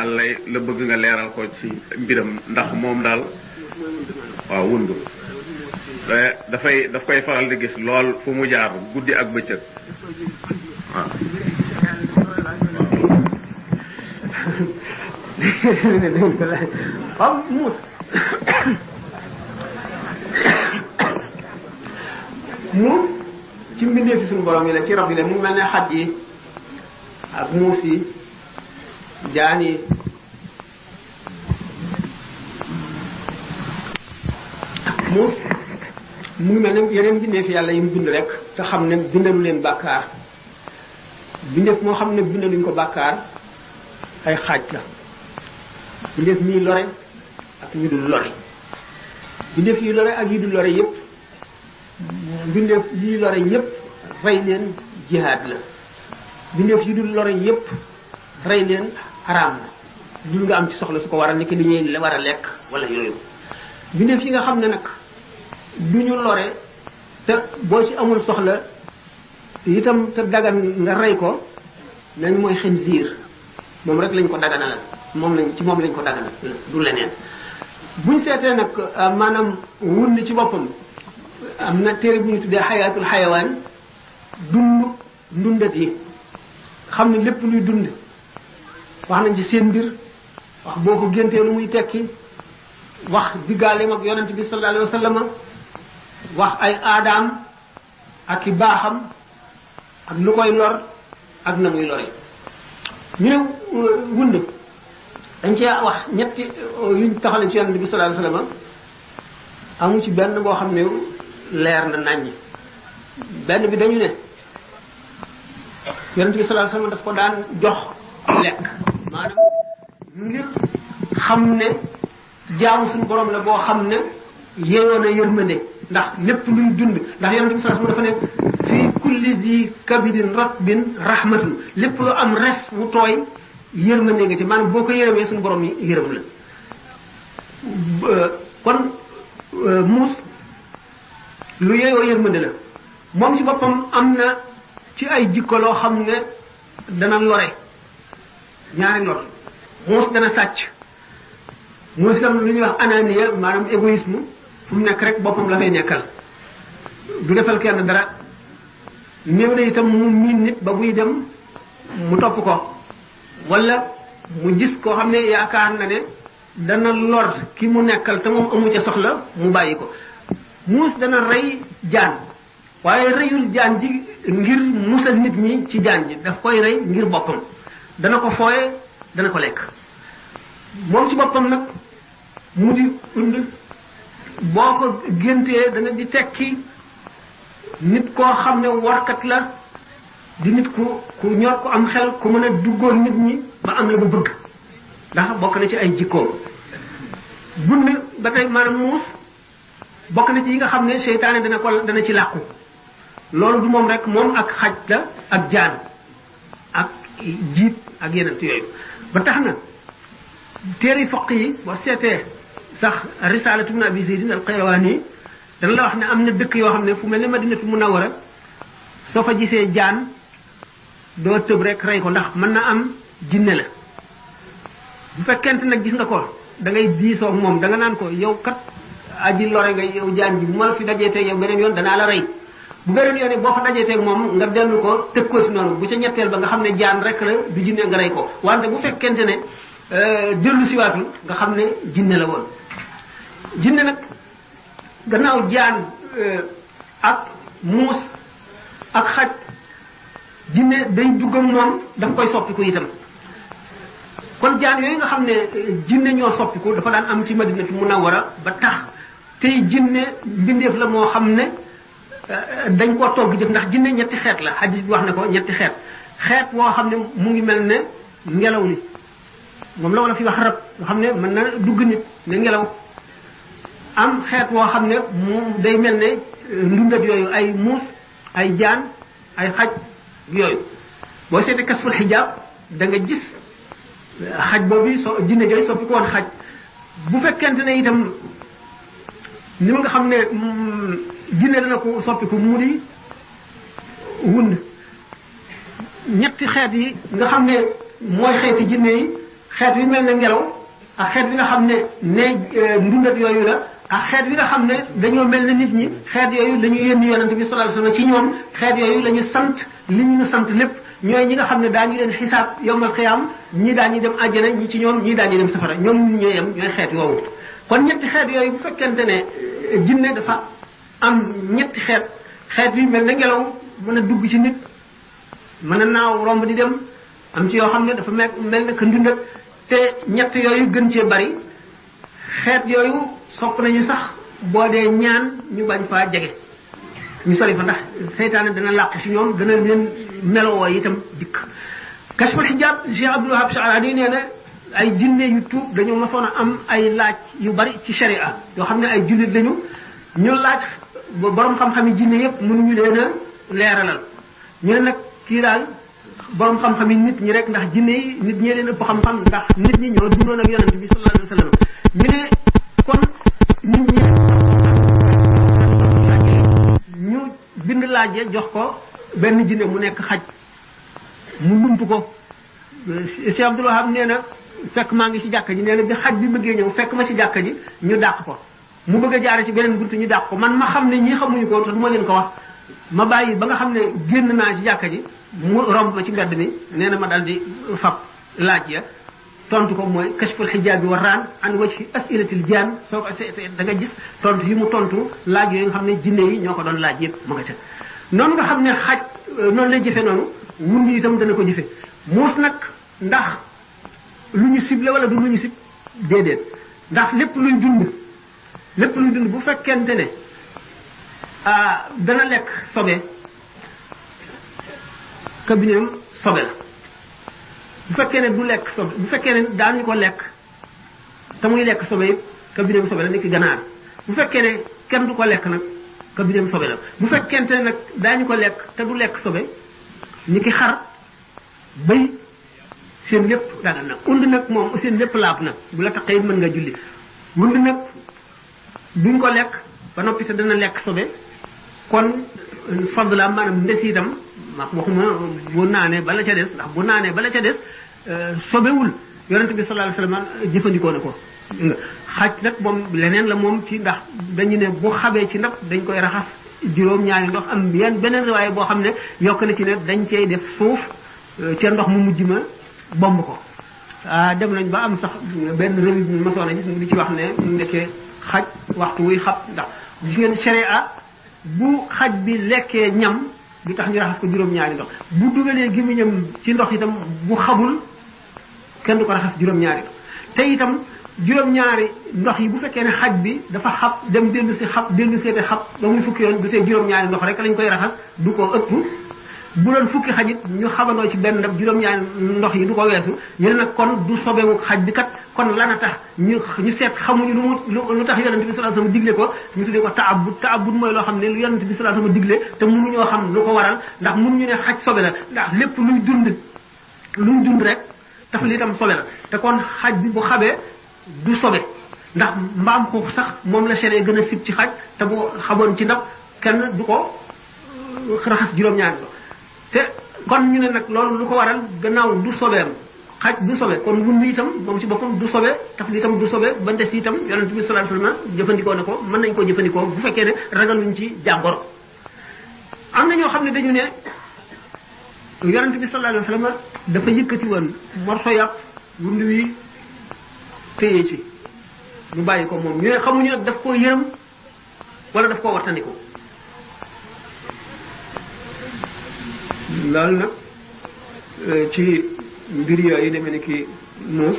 yàlla la bëgg nga leeral ko ci mbiram ndax moom daal waaw wundu daf koy faral di gis lool fu mu jaar guddi ak bëccëg waaw waaw muus muus ci mbindee fi suñu borom yi la ci rab yi la mu mel ne xaj yi ak muus yi jaan yi muus mu ngi mel ne yeneen mbindeef yàlla yi mu bind rek te xam ne bindalu leen bàkkaar bindeef moo xam ne bindaluñ ko bàkkaar ay xaaj la bindeef mii lore ak ñu dul lore bindeef yi lore ak yi dul lore yépp bindeef yi lore yépp rey leen jihaad la bindeef yi dul lore yépp rey leen xaraam la dul nga am ci soxla su ko war a nekk li ñuy war a lekk wala yooyu bindeef yi nga xam ne nag du ñu lore te boo ci amul soxla itam te dagan nga rey ko nañ mooy xinziir moom rek lañ ko daganalal moom lañ ko daganal du leneen buñ seetee nag maanaam wund ci boppam am na téere bu ñu tuddee xayaatul xayawaan ndundat yi xam ne lépp luy dund wax nañ ci seen mbir wax boo ko géntee lu muy tekki wax diggaaleem ak yonent bi sallallahu alayhi wa sallam wax ay aadaam ak i baaxam ak lu koy lor ak na muy lore ñu ne wund dañ cee wax ñetti yuñ taxale ci yonent bi sallallahu alayhi wa sallam amu ci benn boo xam ne leer na naññ benn bi dañu ne yonent bi sallallahu alayhi wa sallam daf ko daan jox lekk maanaam ngir xam ne jaamu suñu borom la boo xam ne yeeyoon na yërmande ndax lépp luy dund ndax yonent bi sallallahu alayhi wa sallam dafa ne fii kulli zi kabidin ratbin rahmatun lépp lu am res wu tooy yërmande nga ci maanaam boo ko yërëmee suñu borom yi yërëm la kon muus lu yeeyoo yërmande la moom ci boppam am na ci ay jikko loo xam ne dana lore ñaari lor muus dana sàcc muus itam lu ñuy wax ananiya maanaam égoïsme fu mu nekk rek boppam la fay nekkal du defal kenn dara néew na itam mu miin nit ba buy dem mu topp ko wala mu gis koo xam ne yaakaar na ne dana lor ki mu nekkal te moom amu ca soxla mu bàyyi ko muus dana rey jaan waaye reyul jaan ji ngir musal nit ñi ci jaan ji daf koy rey ngir boppam dana ko fooye dana ko lekk moom ci boppam nag mu di und boo ko géntee dana di tekki nit koo xam ne warkat la di nit ku ñor ku am xel ku mën a duggoon nit ñi ba am la bu bëgg ndax bokk na ci ay jikkoom bund ba tey maanaam muus bokk na ci yi nga xam ne seytaane dana ci làqu loolu du moom rek moom ak xaj la ak jaan ak jiit ak yeneen yooyu ba tax na téere foq yi boo seetee sax risalatu ibn abi zaydin al qayrawani dana la wax ne am na dëkk yoo xam ne fu mel ne madinatu munawwara soo fa gisee jaan doo tëb rek rey ko ndax mën na am jinne la bu fekkente nag gis nga ko da ngay diisoo ak moom da nga naan ko yow kat aji lore nga yow jaan ji bu ma la fi dajeeteeg yow beneen yoon danaa la rey bu beneen yoon boo fa dajeeteeg moom nga dellu ko tëg ko ci noonu bu ca ñetteel ba nga xam ne jaan rek la du jinne nga rey ko wante bu fekkente ne dellu siwaatul nga xam ne jinne la woon jinne nag gannaaw jaan ak muus ak xaj jinne day duggam moom daf koy soppiku itam kon jaan yooyu nga xam ne jinne ñoo soppiku dafa daan am ci madinatu munawwara ba tax tey jinne mbindeef la moo xam ne dañ koo togg jëf ndax jinne ñetti xeet la hadis bi wax na ko ñetti xeet woo xam ne mu ngi mel ne ngelaw li moom la wala fi wax rab nga xam ne mën na dugg nit ne ngelaw am xeet woo xam ne mu day mel ne ndundat yooyu ay muus ay jaan ay xaj yooyu boo seetee kasful xijaab da nga gis xaj boobu jinne jooyu soppi ko woon xaj bu fekkente ne itam ni ma nga xam ne jinne dana ko soppiku mu di wund ñetti xeet yi nga xam ne mooy xeeti jinne yi xeet wi mel ne ngelaw ak xeet wi nga xam ne ndundat yooyu la ak xeet wi nga xam ne dañoo mel ne nit ñi xeet yooyu la ñu yónni yonent bi sallallahu alayhi wasallam ci ñoom xeet yooyu la ñu sant li ñu sant lépp ñooy ñi nga xam ne daañu leen xisaab yawmal qiyaam ñii daañu dem àjjana ñi ci ñoom ñii daañu dem safara ñoom ñooy yem ñooy xeet woowu kon ñetti xeet yooyu bu fekkente ne jinne dafa am ñetti xeet wi mel ne ngelaw mën a dugg ci nit mën a naaw romb di dem am ci yoo xam ne dafa mel ne que ndundat te ñett yooyu gën cee bari xeet yooyu sopp nañu sax boo dee ñaan ñu bañ faa jege ñu sori fa ndax seytaane dana làq ci ñoom dana leen melowoo itam dikk kashful hijab Cheikh Abdul Wahab Sha'rani nee na ay jinne yu tuub dañoo mosoon a am ay laaj yu bari ci sharia yoo xam ne ay jullit lañu ñu laaj borom xam-xam yi jinne yëpp mënuñu leen a leeralal ñu ne nag kii daal borom xam-xam yi nit ñi rek ndax jinne yi nit ñee leen ëpp xam-xam ndax nit ñi ñoo dundoon ak yonent bi sallallahu alayhi wasallam ñu ne kon nit ñi ñu bind laaj jox ko benn jinne mu nekk xaj mu lump ko Cheikh Abdul Wahab nee na fekk maa ngi ci jàkka ji nee na bi xaj bi bëggee ñëw fekk ma ci jàkka ji ñu dàq ko mu bëgg a jaare ci beneen buntu ñu dàq ko man ma xam ne ñii xamuñu ko te du ma leen ko wax ma bàyyi ba nga xam ne génn naa ci jàkka ji mu romb ma ci mbedd mi nee na ma dal di fab laaj ya tontu ko mooy kashful hijab wa raan an wajhi as'ilatil jaan soo ko seetee da nga gis tontu yi mu tontu laaj yooyu nga xam ne jinne yi ñoo ko doon laaj yëpp ma nga ca noonu nga xam ne xaj noonu lay jëfe noonu mun itam dana ko jëfe muus nag ndax lu ñu ciblé wala du lu ñu cib déedéet ndax lépp luy dund bu fekkente ne dana lekk sobe kabineem sobe la bu fekkee ne du lekk sobe bu fekkee ne daañu ko lekk te muy lekk sobe it kabineem sobe la nekk ganaar bu fekkee ne kenn du ko lekk nag kabineem sobe la bu fekkente ne nag daañu ko lekk te du lekk sobe ñi ki xar bëy seen lépp dagal na und nag moom seen lépp laab na bu la taqee mën nga julli und nag duñ ko lekk ba noppi te dana lekk sobe kon fadla maanaam ndes itam waxuma bu naanee bala ca des ndax bu naanee bala ca des sobewul yonent bi sallallahu alayhi wasallam jëfandikoo na ko xaj nag moom leneen la moom ci ndax dañu ne bu xabee ci ndab dañ koy raxas juróom-ñaari ndox am beneen riwaay boo xam ne yokk na ci ne dañ cey def suuf ca ndox mu mujj ma bomb ko dem nañ ba am sax benn revue bi masoon a gis mu di ci wax ne mu nekkee xaj waxtu wuy xab ndax gis ngeen sharia bu xaj bi lekkee ñam du tax ñu raxas ko juróom-ñaari ndox bu dugalee gémmiñam ci ndox itam bu xabul kenn du ko raxas juróom-ñaari ndox te itam juróom-ñaari ndox yi bu fekkee ne xaj bi dafa xab dem dellu si xab dellu seete xab ba muy fukki yoon du tee juróom-ñaari ndox rek lañ koy raxas du ko ëpp bu doon fukki xaj it ñu xabandoo ci benn ndab juróom-ñaari ndox yi du ko weesu ñu ne nag kon du sobewu xaj bi kat kon lana tax ñu seet xamuñu lu tax yonent bi sallallahu alayhi wasallam digle ko ñu tuddee ko taabud mooy loo xam ne lu yonent bi sallallahu alayhi wasallam digle te mënuñoo xam lu ko waral ndax mënuñu ne xaj sobe la ndax lépp luy dund rek tax li itam sobe la te kon xaj bi bu xabee du sobe ndax mbaam xuux sax moom la sharia gën a sib ci xaj te bu xaboon ci ndab kenn du ko raxas juróom-ñaari ndox te kon ñu ne nag loolu lu ko waral gannaaw du sobeem xaj du sobe kon wun bi itam moom ci boppam du sobe taf li itam du sobe ba des itam yonent bi sallallahu alayhi wasallam jëfandikoo na ko mën nañ koo jëfandikoo bu fekkee ne ragaluñ ci jàngoro am na ñoo xam ne dañu ne yonent bi sallallahu alayhi wasallam dafa yëkkati woon morso yàpp wund wi téye ci ñu bàyyi ko moom ñu ne xamuñu nag daf koo yërëm wala daf koo wattandiko loolu nag ci mbir yooyu demee ni ki muus